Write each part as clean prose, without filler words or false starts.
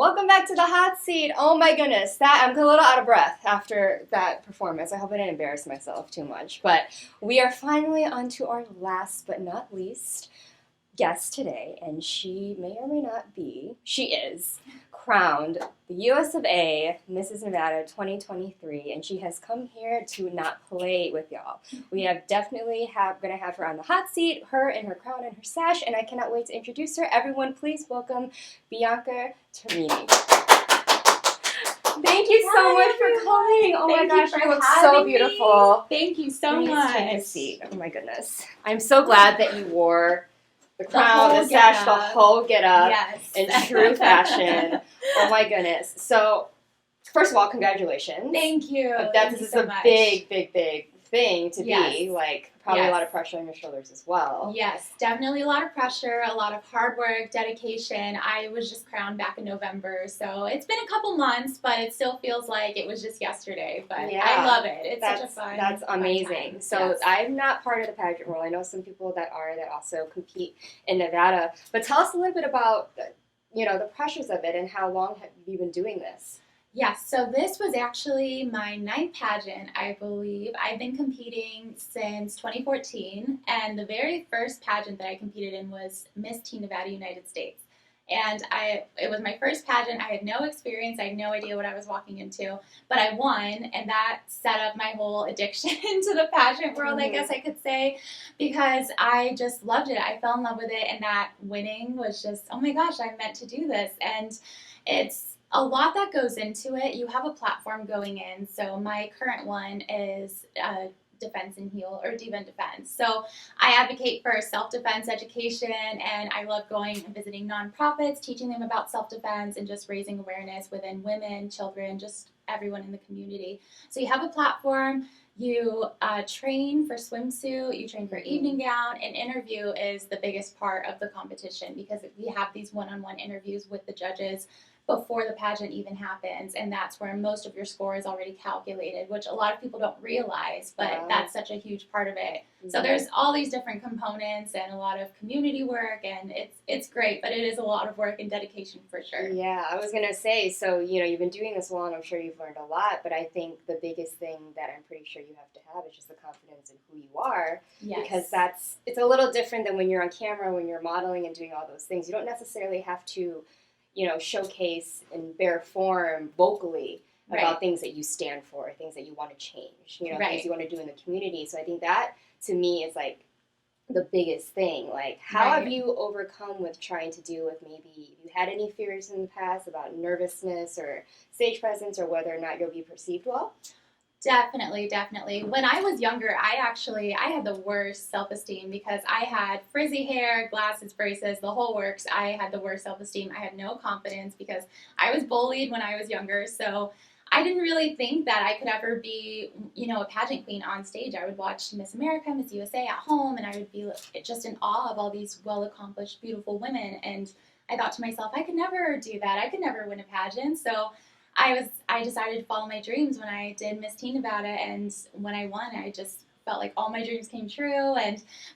Welcome back to the hot seat. Oh my goodness, I'm a little out of breath after that performance. I hope I didn't embarrass myself too much. But we are finally on to our last but not least guest today, and she may or may not be, she is crowned the USOA Mrs. Nevada 2023, and she has come here to not play with y'all. We have definitely going to have her on the hot seat, her and her crown and her sash, and I cannot wait to introduce her. Everyone, please welcome Bianca Termini. Thank you so much for coming. Oh my gosh, you look so beautiful. Thank you so much. Take a seat. Oh my goodness. I'm so glad that you wore the crown, the sash, the whole get-up in true fashion. Oh my goodness. So, first of all, congratulations. Thank you. This is a big thing to be. Like, probably a lot of pressure on your shoulders as well. Yes, definitely a lot of pressure, a lot of hard work, dedication. I was just crowned back in November, so it's been a couple months, but it still feels like it was just yesterday. But I love it. It's such a fun. That's amazing. Fun so I'm not part of the pageant world. I know some people that also compete in Nevada. But tell us a little bit about the pressures of it and how long have you been doing this? Yes, so this was actually my 9th pageant, I believe. I've been competing since 2014, and the very first pageant that I competed in was Miss Nevada, United States. And it was my first pageant. I had no experience. I had no idea what I was walking into, but I won, and that set up my whole addiction to the pageant world, I guess I could say, because I just loved it. I fell in love with it, and that winning was just, oh my gosh, I'm meant to do this. And it's a lot that goes into it. You have a platform going in. So my current one is defense and heal, or diva and defense. So I advocate for self-defense education, and I love going and visiting nonprofits, teaching them about self-defense and just raising awareness within women, children, just everyone in the community. So you have a platform. You train for swimsuit, you train for evening gown, and interview is the biggest part of the competition because we have these one-on-one interviews with the judges before the pageant even happens, and that's where most of your score is already calculated, which a lot of people don't realize, but that's such a huge part of it. So there's all these different components and a lot of community work, and it's great, but it is a lot of work and dedication for sure. Yeah, I was going to say, so, you've been doing this long, I'm sure you've learned a lot, but I think the biggest thing that I'm pretty sure you have to have is just the confidence in who you are, because it's a little different than when you're on camera, when you're modeling and doing all those things. You don't necessarily have to showcase and bear form vocally about things that you stand for, things that you want to change, things you want to do in the community. So I think that, to me, is like the biggest thing. Like, how have you overcome with trying to deal with maybe you had any fears in the past about nervousness or stage presence or whether or not you'll be perceived well? Definitely. When I was younger, I had the worst self-esteem because I had frizzy hair, glasses, braces, the whole works. I had the worst self-esteem. I had no confidence because I was bullied when I was younger. So I didn't really think that I could ever be, a pageant queen on stage. I would watch Miss America, Miss USA at home, and I would be just in awe of all these well-accomplished, beautiful women. And I thought to myself, I could never do that. I could never win a pageant. So I decided to follow my dreams when I did Miss Nevada, and when I won, I just felt like all my dreams came true.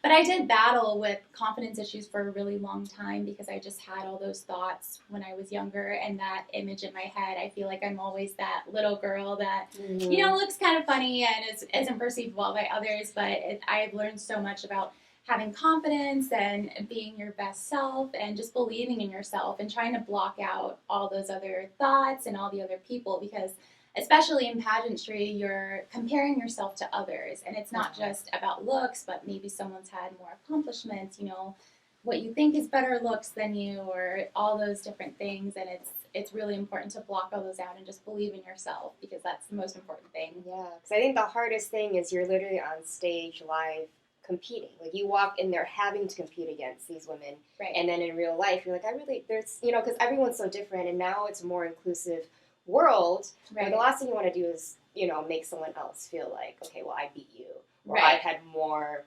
But I did battle with confidence issues for a really long time because I just had all those thoughts when I was younger, and that image in my head. I feel like I'm always that little girl that looks kind of funny and isn't perceived well by others. But I've learned so much about having confidence and being your best self and just believing in yourself and trying to block out all those other thoughts and all the other people, because especially in pageantry, you're comparing yourself to others, and it's not just about looks, but maybe someone's had more accomplishments, what you think is better looks than you, or all those different things, and it's really important to block all those out and just believe in yourself, because that's the most important thing. Yeah, because I think the hardest thing is you're literally on stage live competing. Like, you walk in there having to compete against these women, and then in real life, you're like, there's, because everyone's so different, and now it's a more inclusive world, where the last thing you want to do is, make someone else feel like, okay, well, I beat you, or I've had more,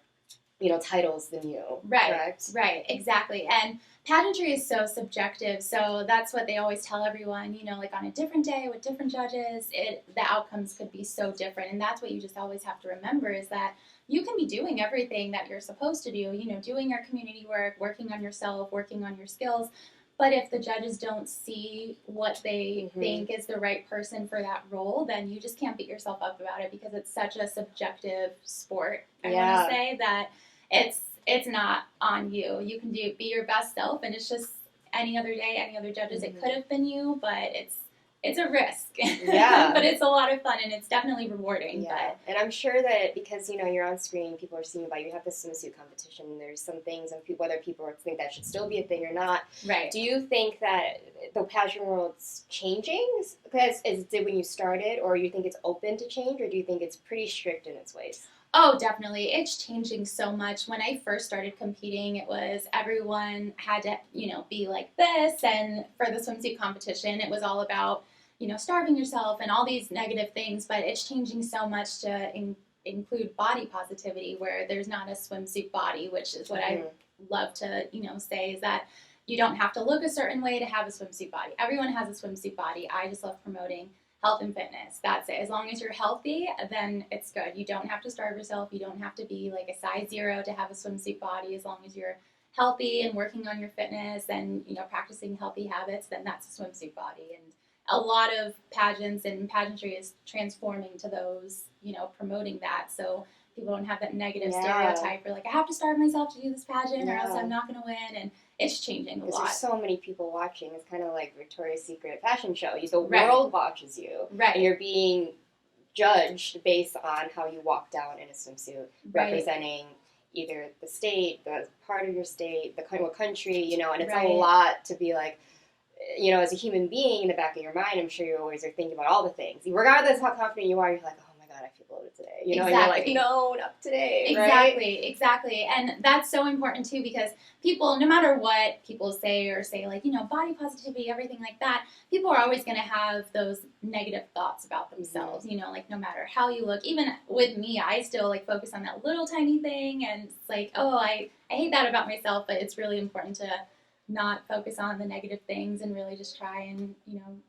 titles than you. Correct? Right, exactly. And pageantry is so subjective, so that's what they always tell everyone, like on a different day with different judges, the outcomes could be so different, and that's what you just always have to remember, is that you can be doing everything that you're supposed to do, doing your community work, working on yourself, working on your skills, But if the judges don't see what they think is the right person for that role, then you just can't beat yourself up about it because it's such a subjective sport. I want to say that it's not on you. You can be your best self, and it's just any other day, any other judges. It could have been you, but it's a risk. Yeah. But it's a lot of fun, and it's definitely rewarding. Yeah. But. And I'm sure that because, you're on screen, people are seeing about you have the swimsuit competition, and there's some things, and whether people think that should still be a thing or not. Right. Do you think that the pageant world's changing because it did when you started, or you think it's open to change, or do you think it's pretty strict in its ways? Oh, definitely. It's changing so much. When I first started competing, it was everyone had to, be like this. And for the swimsuit competition, it was all about, starving yourself and all these negative things. But it's changing so much to include body positivity, where there's not a swimsuit body, which is what I love to, say is that you don't have to look a certain way to have a swimsuit body. Everyone has a swimsuit body. I just love promoting health and fitness. That's it. As long as you're healthy, then it's good. You don't have to starve yourself. You don't have to be like a size 0 to have a swimsuit body. As long as you're healthy and working on your fitness and, practicing healthy habits, then that's a swimsuit body. And a lot of pageants and pageantry is transforming to those, promoting that. So people don't have that negative stereotype where like, I have to starve myself to do this pageant or else I'm not going to win. And it's changing a lot. There's so many people watching. It's kind of like Victoria's Secret fashion show. The world watches you. Right. And you're being judged based on how you walk down in a swimsuit, representing either the state, the part of your state, what country, and it's a lot to be like, as a human being in the back of your mind, I'm sure you always are thinking about all the things. Regardless of how confident you are, you're like, oh my God, I feel bloated today. Exactly. And you're like, no, not today. Exactly. And that's so important too, because people, no matter what people say like, body positivity, everything like that, people are always going to have those negative thoughts about themselves, like no matter how you look. Even with me, I still like focus on that little tiny thing, and it's like, oh, I hate that about myself, but it's really important to not focus on the negative things and really just try and,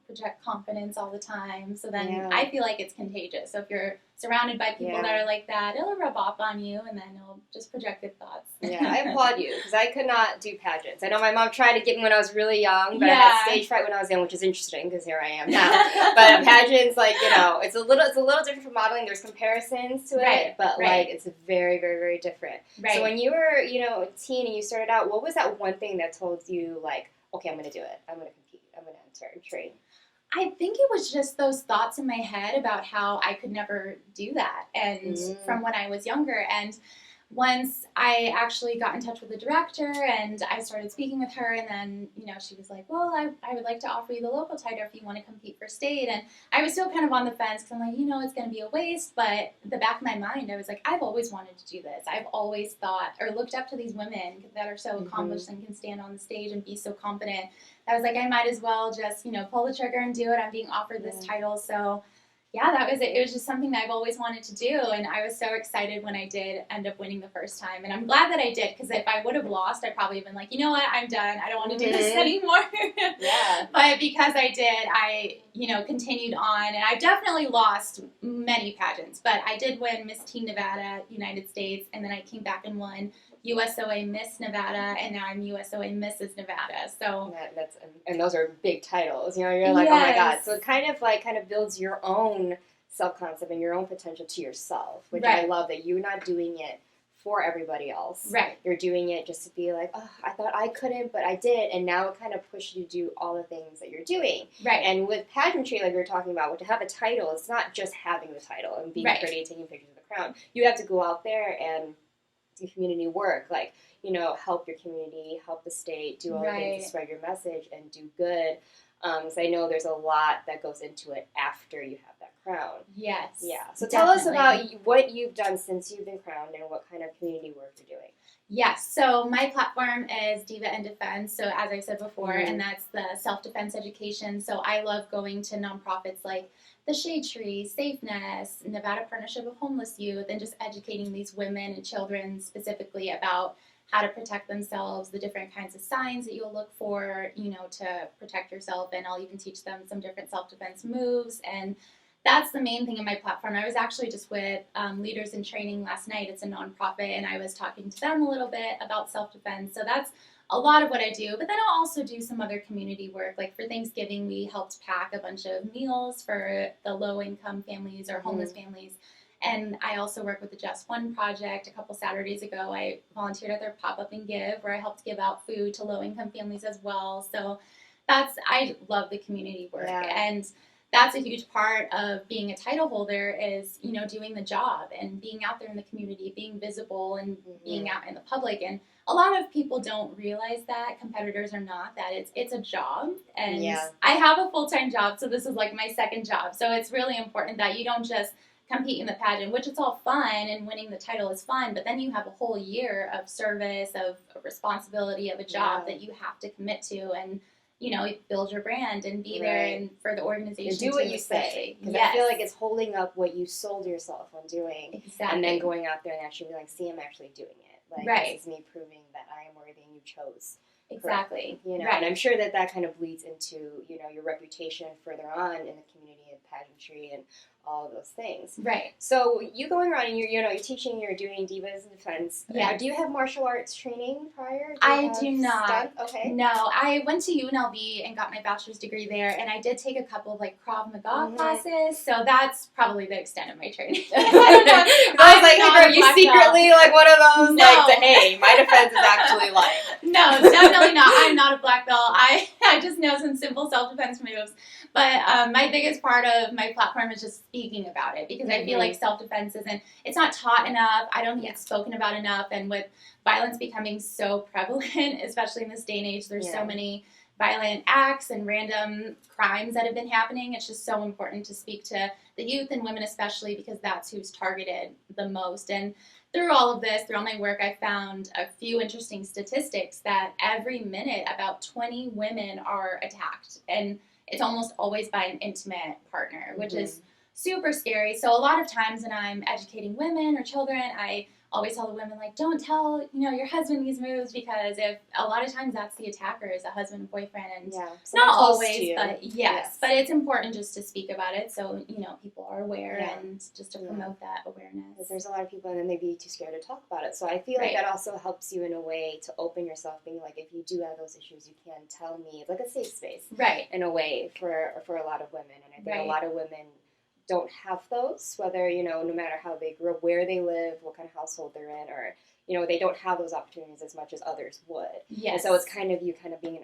project confidence all the time. So then I feel like it's contagious. So if you're surrounded by people that are like that, it'll rub off on you, and then it'll just project good thoughts. Yeah, I applaud you, because I could not do pageants. I know my mom tried to get me when I was really young, but I had stage fright when I was young, which is interesting, because here I am now. But pageants, it's a little different from modeling. There's comparisons to it, but it's very, very, very different. Right. So when you were, a teen and you started out, what was that one thing that told you, like, okay, I'm going to do it. I'm going to compete. I'm going to enter and train. I think it was just those thoughts in my head about how I could never do that, and from when I was younger. And once I actually got in touch with the director and I started speaking with her, and then, she was like, well, I would like to offer you the local title if you want to compete for state. And I was still kind of on the fence because I'm like, it's going to be a waste. But the back of my mind, I was like, I've always wanted to do this. I've always thought or looked up to these women that are so accomplished and can stand on the stage and be so confident. I was like, I might as well just, pull the trigger and do it. I'm being offered this title. So yeah, that was it. It was just something that I've always wanted to do, and I was so excited when I did end up winning the first time. And I'm glad that I did, because if I would have lost, I'd probably have been like, you know what, I'm done. I don't want to do this anymore. But because I did, I, continued on, and I definitely lost many pageants. But I did win Miss Nevada, United States, and then I came back and won USOA Miss Nevada, and now I'm USOA Mrs. Nevada. So and those are big titles. You're like, oh my God. So it kind of builds your own self-concept and your own potential to yourself, which I love, that you're not doing it for everybody else. Right. You're doing it just to be like, oh, I thought I couldn't, but I did, and now it kind of pushes you to do all the things that you're doing. Right. And with pageantry, like we were talking about, to have a title, it's not just having the title and being pretty and taking pictures of the crown. You have to go out there and do community work, like, help your community, help the state, do all the things to spread your message and do good. So I know there's a lot that goes into it after you have that crown. Yes. Yeah. So tell us about what you've done since you've been crowned and what kind of community work you're doing. Yes. So my platform is Diva in Defense. So as I said before, and that's the self-defense education. So I love going to nonprofits like the Shade Tree, Safeness, Nevada Partnership of Homeless Youth, and just educating these women and children specifically about how to protect themselves, the different kinds of signs that you'll look for, to protect yourself. And I'll even teach them some different self-defense moves. And that's the main thing in my platform. I was actually just with Leaders in Training last night. It's a nonprofit, and I was talking to them a little bit about self-defense. So that's a lot of what I do. But then I'll also do some other community work. Like for Thanksgiving, we helped pack a bunch of meals for the low-income families or homeless families. And I also work with the Just One Project. A couple Saturdays ago, I volunteered at their Pop-Up and Give, where I helped give out food to low-income families as well. So I love the community work. And that's a huge part of being a title holder is, you know, doing the job and being out there in the community, being visible and being out in the public. And a lot of people don't realize that, competitors are not, that it's a job. And I have a full-time job, so this is like my second job. So it's really important that you don't just compete in the pageant, which it's all fun and winning the title is fun, but then you have a whole year of service, of responsibility, of a job that you have to commit to and, you know, build your brand and be there and for the organization. And do what you say. Because I feel like it's holding up what you sold yourself on doing. Exactly. And then going out there and actually being like, see, I'm actually doing it. Like, this is me proving that I am worthy and you chose. Exactly. You know, and I'm sure that kind of leads into, you know, your reputation further on in the community and pageantry and all of those things. Right. So you going around and you're teaching, you're doing Divas in Defense. Yeah. Do you have martial arts training prior? I do not. Stuff? Okay. No, I went to UNLV and got my bachelor's degree there, and I did take a couple of like Krav Maga classes. So that's probably the extent of my training. I was like, are you secretly like one of those? No. Like, hey, my defense is actually like. No, definitely not. I'm not a black belt. I just know some simple self-defense moves. But my biggest part of my platform is just speaking about it because I feel like self-defense it's not taught enough. I don't think it's spoken about enough. And with violence becoming so prevalent, especially in this day and age, there's so many violent acts and random crimes that have been happening. It's just so important to speak to the youth and women especially because that's who's targeted the most. And through all of this, through all my work, I found a few interesting statistics that every minute about 20 women are attacked. And it's almost always by an intimate partner, which is super scary. So a lot of times when I'm educating women or children, I always tell the women, like, don't tell, your husband these moves because if a lot of times that's the attacker is a husband and boyfriend. And not always, but but it's important just to speak about it so, people are aware and just to promote that awareness. Because there's a lot of people and then they'd be too scared to talk about it. So I feel like that also helps you in a way to open yourself, being like, if you do have those issues, you can tell me. It's like a safe space. In a way for a lot of women. And I think a lot of women don't have those, whether, no matter how they grew up, where they live, what kind of household they're in, or, they don't have those opportunities as much as others would. And so it's kind of being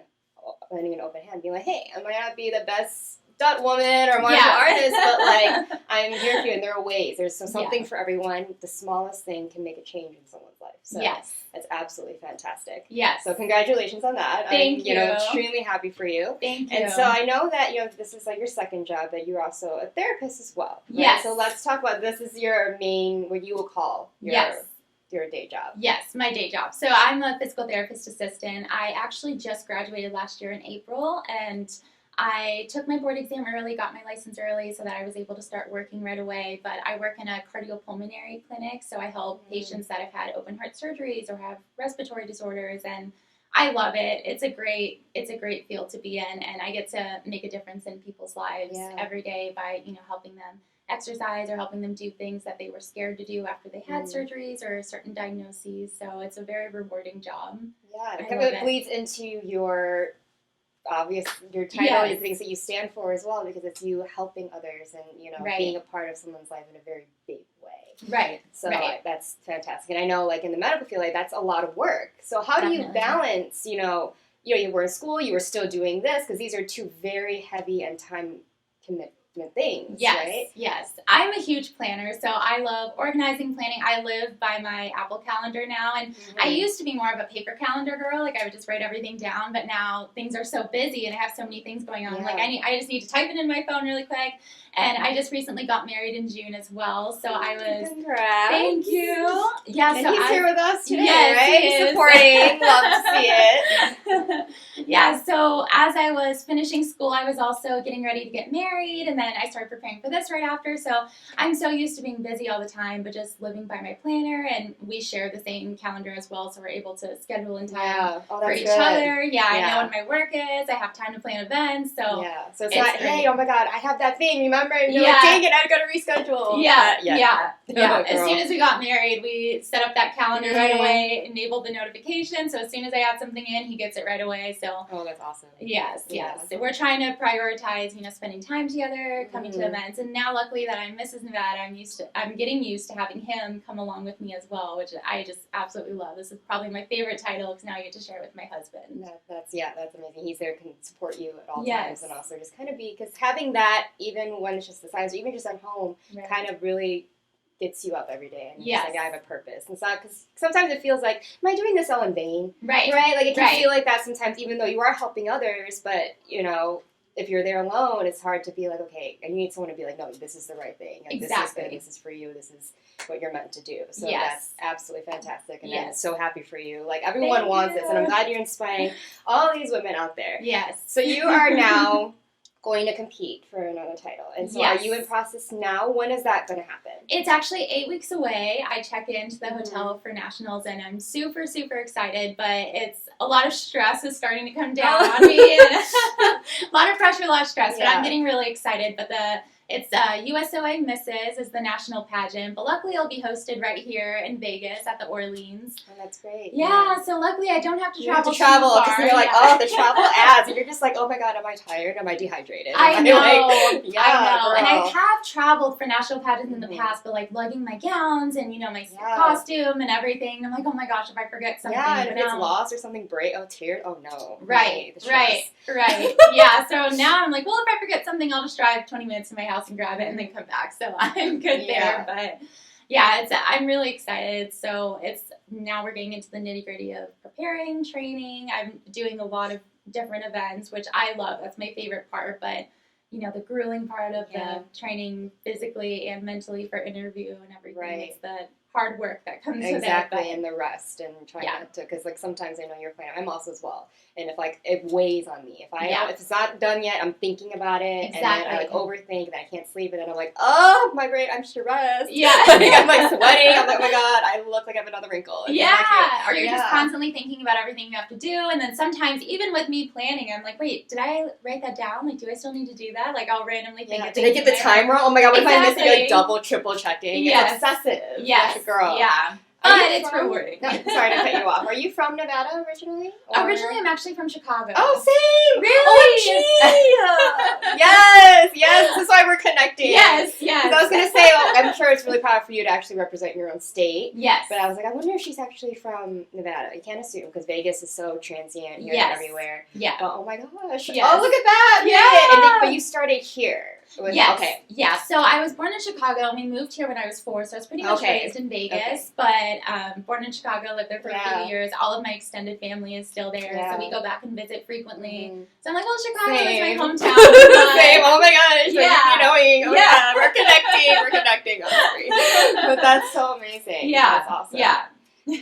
lending an open hand, being like, hey, I might not be the best stunt woman or martial artist, but like, I'm here for you, and there are ways. There's something for everyone. The smallest thing can make a change in someone's life. So that's absolutely fantastic. So congratulations on that. Thank you. I'm extremely happy for you. Thank you. And so I know that, this is like your second job, but you're also a therapist as well. Right? So let's talk about, this is your main, what you will call your day job. Yes, my day job. So I'm a physical therapist assistant. I actually just graduated last year in April, and I took my board exam early, got my license early so that I was able to start working right away. But I work in a cardiopulmonary clinic, so I help patients that have had open heart surgeries or have respiratory disorders, and I love it. It's a great field to be in, and I get to make a difference in people's lives every day by, helping them exercise or helping them do things that they were scared to do after they had surgeries or certain diagnoses. So it's a very rewarding job. It bleeds into your title, the things that you stand for as well, because it's you helping others and, being a part of someone's life in a very big way. So that's fantastic. And I know, like, in the medical field, like, that's a lot of work. So how do you balance, you were in school, you were still doing this, because these are two very heavy and time commitment things, right? Yes. I'm a huge planner, so I love organizing, planning. I live by my Apple calendar now, and I used to be more of a paper calendar girl. Like, I would just write everything down, but now things are so busy and I have so many things going on. Like, I just need to type it in my phone really quick. And I just recently got married in June as well, so I was... Congrats! Thank you! Yeah, and he's here with us today, right? Supporting, love to see it. So as I was finishing school, I was also getting ready to get married, and then I started preparing for this right after, so I'm so used to being busy all the time, but just living by my planner, and we share the same calendar as well, so we're able to schedule in time for each other. I know when my work is, I have time to plan events, so... So it's not, hey, oh my god, I have that thing, remember? remember? And you're like, dang it, I got to reschedule. Yeah. Oh, as soon as we got married, we set up that calendar right away, enabled the notification. So as soon as I add something in, he gets it right away. So that's awesome. Yes. So we're trying to prioritize, spending time together, coming to events. And now, luckily that I'm Mrs. Nevada, I'm getting used to having him come along with me as well, which I just absolutely love. This is probably my favorite title because now I get to share it with my husband. That's amazing. He's there, can support you at all times, and also just kind of be, because having that, even when it's just the signs, or even just at home, kind of really gets you up every day, and just like, I have a purpose. And it's not, because sometimes it feels like, am I doing this all in vain? Right? Like, it can feel like that sometimes, even though you are helping others, but, if you're there alone, it's hard to be like, okay, and you need someone to be like, no, this is the right thing. Like, this is good. This is for you. This is what you're meant to do. So that's absolutely fantastic. And I'm so happy for you. Like, everyone wants this. And I'm glad you're inspiring all these women out there. Yes. So you are now going to compete for another title. And so are you in process now? When is that going to happen? It's actually 8 weeks away. I check into the hotel for nationals, and I'm super, super excited, but it's a lot of stress is starting to come down on me. And a lot of pressure, a lot of stress, but I'm getting really excited. But it's USOA Mrs. is the national pageant, but luckily it'll be hosted right here in Vegas at the Orleans. Oh, that's great. Yeah, so luckily I don't have to travel. Because you're like, the travel adds, and you're just like, oh my God, am I tired? Am I dehydrated? I know. I know. Girl. And I have traveled for national pageants in the past, but like lugging my gowns and my costume and everything. I'm like, oh my gosh, if I forget something. Yeah, and if it's lost or something teared. Oh no. Right. Yeah. So now I'm like, well, if I forget something, I'll just drive 20 minutes to my house and grab it and then come back. So I'm good there. But I'm really excited. So now we're getting into the nitty gritty of preparing, training. I'm doing a lot of different events, which I love. That's my favorite part. But the grueling part of the training physically and mentally for interview and everything. It's the hard work that comes with it. Exactly, and the rest and trying not to, because like sometimes I know you're playing. I'm also as well, and if like it weighs on me, if it's not done yet, I'm thinking about it, and then I like overthink, and I can't sleep, and then I'm like, oh my brain, I'm stressed. Yeah, I'm like sweating. I'm like, oh my God, I look like I have another wrinkle. Or you're just constantly thinking about everything you have to do, and then sometimes even with me planning, I'm like, wait, did I write that down? Like, do I still need to do that? Like, I'll randomly think. Did I get the time wrong? Oh my God, what if I miss it? Like double, triple checking? It's obsessive. Yes. Girl. Yeah. But it's rewarding. No, sorry to cut you off. Are you from Nevada originally? Originally, I'm actually from Chicago. Oh, same! Really? OMG! Yes! This is why we're connecting. Yes. I was going to say, I'm sure it's really proud for you to actually represent your own state. Yes. But I was like, I wonder if she's actually from Nevada. You can't assume, because Vegas is so transient here and everywhere. Yeah. But, oh my gosh. Yes. Oh, look at that! But you started here. Yes. Okay. Yeah. So I was born in Chicago, and we moved here when I was 4, so I was pretty much raised in Vegas. But born in Chicago, lived there for a few years. All of my extended family is still there, so we go back and visit frequently. So I'm like, well, Chicago is my hometown. Same. Oh my gosh. Yeah. We're connecting. But that's so amazing. Yeah. That's awesome. Yeah.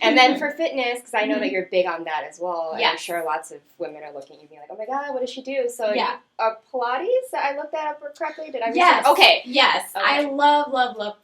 And then for fitness, because I know that you're big on that as well. And Yes. I'm sure lots of women are looking at you being like, oh my God, what does she do? So Pilates? I looked that up correctly? Did I Yes. Okay. Yes. Okay. I love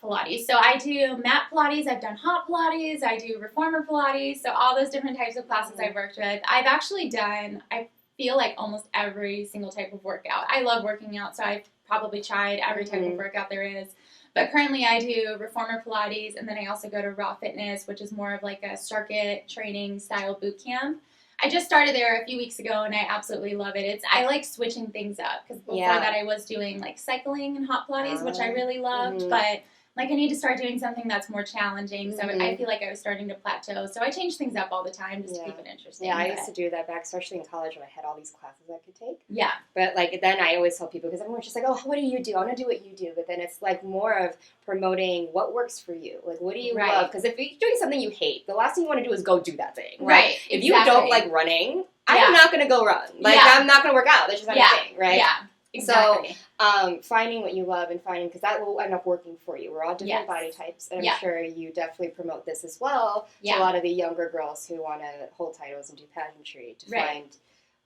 Pilates. So I do mat Pilates. I've done hot Pilates. I do reformer Pilates. So all those different types of classes I've worked with. I've actually done, I feel like almost every single type of workout. I love working out, so I've probably tried every type of workout there is. But currently I do reformer Pilates, and then I also go to Raw Fitness, which is more of like a circuit training style boot camp. I just started there a few weeks ago, and I absolutely love it. I like switching things up, because before that I was doing like cycling and hot Pilates, which I really loved, but like I need to start doing something that's more challenging, so I feel like I was starting to plateau. So I change things up all the time just to keep it interesting. Yeah, I used to do that back, especially in college when I had all these classes I could take. Yeah. But like then I always tell people, because everyone's just like, oh, what do you do? I want to do what you do. But then it's like more of promoting what works for you. Like, what do you love? Because if you're doing something you hate, the last thing you want to do is go do that thing. Right. If you don't like running, I'm not going to go run. Like, I'm not going to work out. That's just not a thing, right? Yeah. Exactly. So, finding what you love and finding, because that will end up working for you. We're all different body types, and I'm sure you definitely promote this as well to a lot of the younger girls who want to hold titles and do pageantry, to find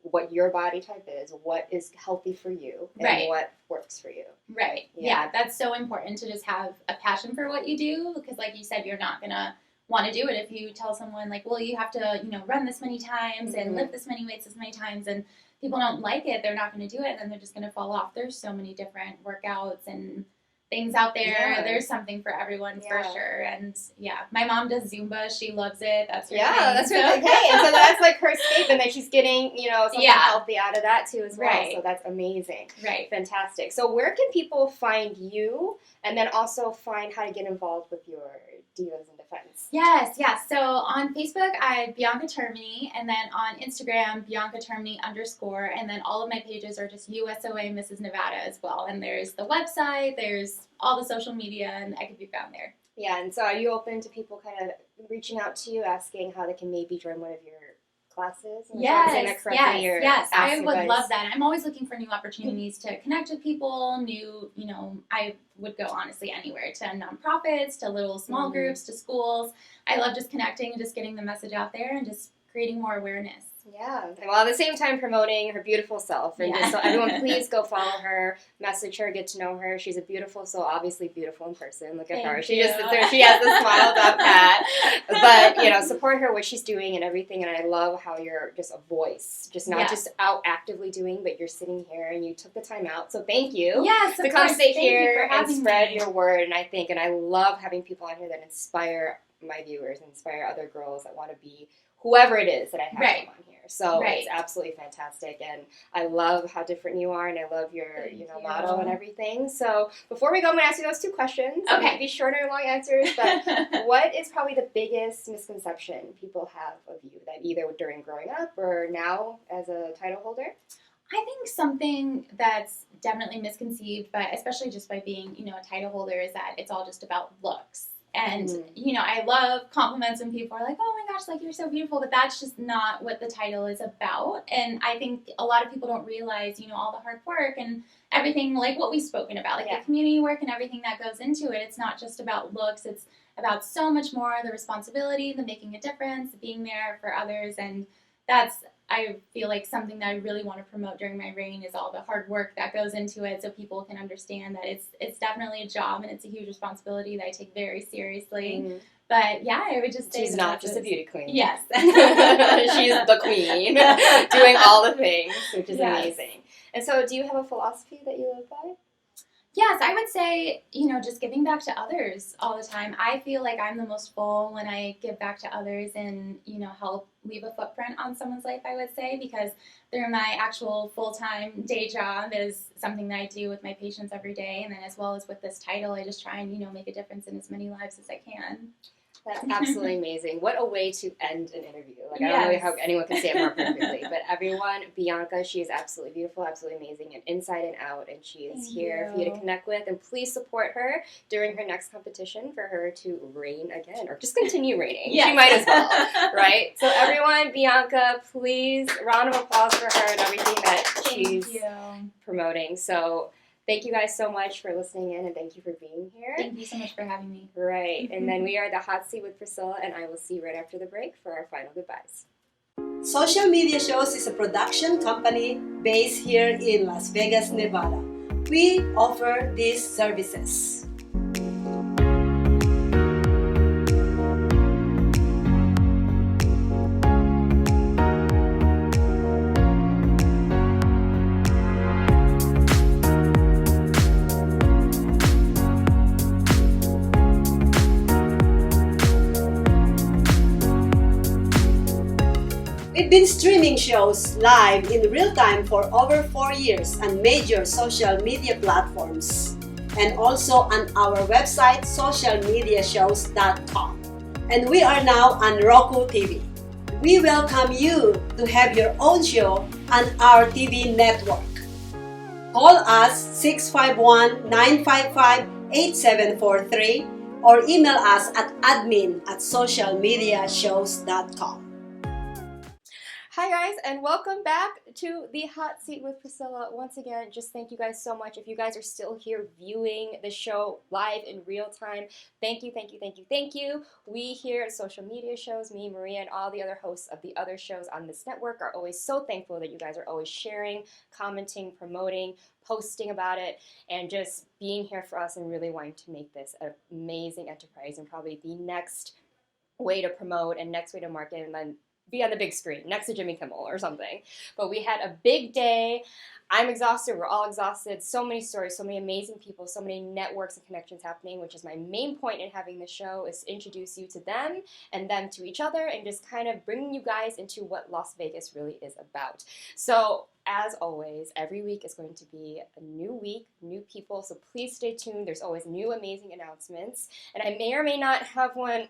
what your body type is, what is healthy for you, and what works for you. Right. Yeah, that's so important to just have a passion for what you do, because like you said, you're not going to want to do it. If you tell someone like, well, you have to, run this many times and lift this many weights this many times, and people don't like it, they're not going to do it, and then they're just going to fall off. There's so many different workouts and things out there. Yeah. There's something for everyone for sure. And my mom does Zumba. She loves it. That's her thing. That's her thing. Hey, and so that's like her escape, and then she's getting, something healthy out of that too as well. Right. So that's amazing. Right. Fantastic. So where can people find you, and then also find how to get involved with your Divas in Defense? Yes. So on Facebook, I'm Bianca Termini, and then on Instagram, Bianca Termini _, and then all of my pages are just USOA Mrs. Nevada as well. And there's the website, there's all the social media, and I can be found there. Yeah, and so are you open to people kind of reaching out to you, asking how they can maybe join one of your classes? Yes. I would love that. I'm always looking for new opportunities to connect with people, I would go honestly anywhere, to nonprofits, to little small groups, to schools. I love just connecting and just getting the message out there and just creating more awareness. Yeah, while at the same time promoting her beautiful self. And just so everyone, please go follow her, message her, get to know her. She's a beautiful soul, obviously beautiful in person. Look at her. She just sits there. She has a smiled up hat. But, support her, what she's doing and everything. And I love how you're just a voice, just not just out actively doing, but you're sitting here and you took the time out. So thank you to come sit here and spread your word. And I love having people on here that inspire my viewers, inspire other girls that want to be whoever it is that I have come on here. So it's absolutely fantastic, and I love how different you are, and I love your motto and everything. So before we go, I'm going to ask you those two questions. Okay. Maybe shorter and long answers, but what is probably the biggest misconception people have of you, that either during growing up or now as a title holder? I think something that's definitely misconceived, but especially just by being, a title holder, is that it's all just about looks. And, I love compliments when people are like, oh my gosh, like, you're so beautiful, but that's just not what the title is about. And I think a lot of people don't realize, all the hard work and everything, like what we've spoken about, like the community work and everything that goes into it. It's not just about looks. It's about so much more, the responsibility, the making a difference, being there for others. And that's, I feel like, something that I really want to promote during my reign, is all the hard work that goes into it, so people can understand that it's definitely a job and it's a huge responsibility that I take very seriously. But I would just say she's not just a beauty queen. Yes. She's the queen, doing all the things, which is amazing. And so do you have a philosophy that you live by? Yes, I would say, just giving back to others all the time. I feel like I'm the most full when I give back to others and, help leave a footprint on someone's life, I would say, because through my actual full-time day job is something that I do with my patients every day. And then as well as with this title, I just try and, make a difference in as many lives as I can. That's absolutely amazing. What a way to end an interview. Like, I don't know how anyone can say it more perfectly. But everyone, Bianca, she is absolutely beautiful, absolutely amazing, and inside and out. And she is here for you to connect with. And please support her during her next competition for her to reign again, or just continue reigning. She might as well, right? So everyone, Bianca, please, round of applause for her and everything that she's promoting. So thank you guys so much for listening in, and thank you for being here. Thank you so much for having me. Right. And then we are the Hot Seat with Priscilla, and I will see you right after the break for our final goodbyes. Social Media Shows is a production company based here in Las Vegas, Nevada. We offer these services. We've been streaming shows live in real time for over 4 years on major social media platforms, and also on our website socialmediashows.com. And we are now on Roku TV. We welcome you to have your own show on our TV network. Call us 651-955-8743 or email us at admin@socialmediashows.com. Hi guys, and welcome back to the Hot Seat with Priscilla. Once again, just thank you guys so much. If you guys are still here viewing the show live in real time, thank you, thank you, thank you, thank you. We here at Social Media Shows, me, Maria, and all the other hosts of the other shows on this network are always so thankful that you guys are always sharing, commenting, promoting, posting about it, and just being here for us and really wanting to make this an amazing enterprise and probably the next way to promote and next way to market and then be on the big screen next to Jimmy Kimmel or something. But we had a big day. I'm exhausted. We're all exhausted. So many stories, so many amazing people, so many networks and connections happening, which is my main point in having the show, is to introduce you to them and them to each other and just kind of bringing you guys into what Las Vegas really is about. So as always, every week is going to be a new week, new people, so please stay tuned. There's always new amazing announcements, and I may or may not have one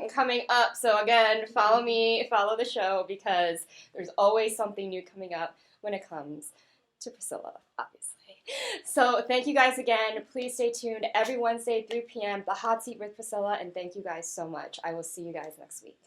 coming up, so again, follow me, follow the show, because there's always something new coming up when it comes to Priscilla, obviously. So thank you guys again. Please stay tuned every Wednesday, 3 p.m., The Hot Seat with Priscilla, and thank you guys so much. I will see you guys next week.